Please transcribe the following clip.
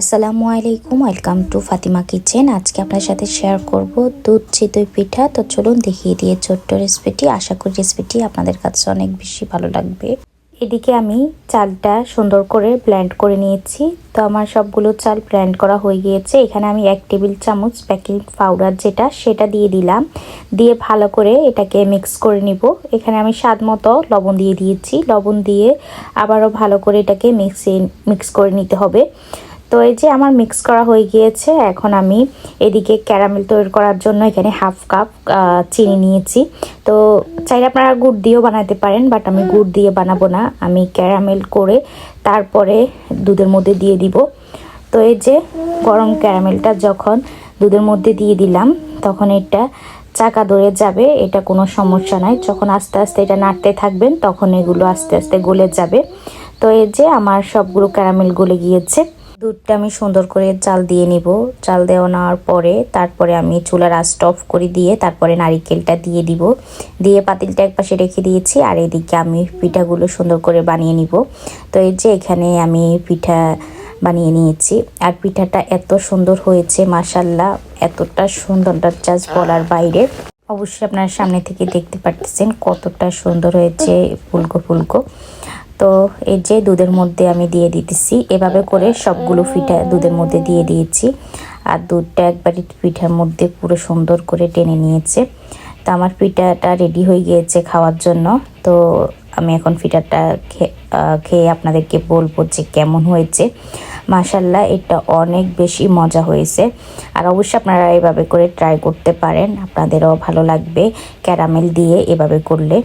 আসসালামু আলাইকুম, welcome to Fatima kitchen. আজকে আপনার সাথে শেয়ার করব দুধ চিতই পিঠা। তো চলুন দেখিয়ে দিয়ে ছোট্ট রেসিপিটি। আশা করি রেসিপিটি আপনাদের কাছে অনেক বেশি ভালো লাগবে। এদিকে আমি চালটা সুন্দর করে ব্লেন্ড করে নিয়েছি। তো আমার সবগুলো চাল ব্লেন্ড করা হয়ে গিয়েছে। এখানে আমি 1 টেবিল চামচ বেকিং পাউডার সেটা দিয়ে দিলাম। দিয়ে ভালো করে এটাকে মিক্স করে নিব। এখানে আমি স্বাদ মতো লবণ দিয়ে দিয়েছি। লবণ দিয়ে আবারও ভালো করে এটাকে মিক্স করে নিতে হবে। তো এই যে আমার মিক্স করা হয়ে গিয়েছে। এখন আমি এদিকে ক্যারামেল তৈরি করার জন্য এখানে হাফ কাপ চিনি নিয়েছি। তো চাইলে আপনারা গুড় দিয়েও বানাতে পারেন, বাট আমি গুড় দিয়ে বানাবো না। আমি ক্যারামেল করে তারপরে দুধের মধ্যে দিয়ে দিব। তো এই যে গরম ক্যারামেলটা যখন দুধের মধ্যে দিয়ে দিলাম, তখন এটা চাকা ধরে যাবে, এটা কোনো সমস্যা নাই। যখন আস্তে আস্তে এটা নাড়তে থাকবেন, তখন এগুলো আস্তে আস্তে গলে যাবে। তো এই যে আমার সবগুলো ক্যারামেল গলে গিয়েছে। দুধটা আমি সুন্দর করে চাল দিয়ে নিব। চাল দেওয়া নেওয়ার পরে তারপরে আমি চুলার আঁচটা অফ করে দিয়ে তারপরে নারিকেলটা দিয়ে দিব। দিয়ে পাতিলটা একপাশে রেখে দিয়েছি, আর এদিকে আমি পিঠাগুলো সুন্দর করে বানিয়ে নিব। তো এই যে এখানে আমি পিঠা বানিয়ে নিয়েছি, আর পিঠাটা এত সুন্দর হয়েছে মাশাল্লাহ, এতটা সুন্দর জাস্ট বলার বাইরে। অবশ্যই আপনার সামনে থেকে দেখতে পারতেছেন কতটা সুন্দর হয়েছে, ফুলকো ফুলকো। তো এই যে দুধের মধ্যে আমি দিয়ে দিতেছি, এভাবে করে সবগুলো পিঠা দুধের মধ্যে দিয়ে দিয়েছি। আর দুধটা একবারই পিঠার মধ্যে পুরো সুন্দর করে টেনে নিয়েছে। তো আমার পিঠাটা রেডি হয়ে গিয়েছে খাওয়ার জন্য। তো আমি এখন পিঠাটা খেয়ে আপনাদেরকে বলবো যে কেমন হয়েছে। মাশাল্লাহ, এটা অনেক বেশি মজা হয়েছে। আর অবশ্যই আপনারা এভাবে করে ট্রাই করতে পারেন, আপনাদেরও ভালো লাগবে ক্যারামেল দিয়ে এভাবে করলে।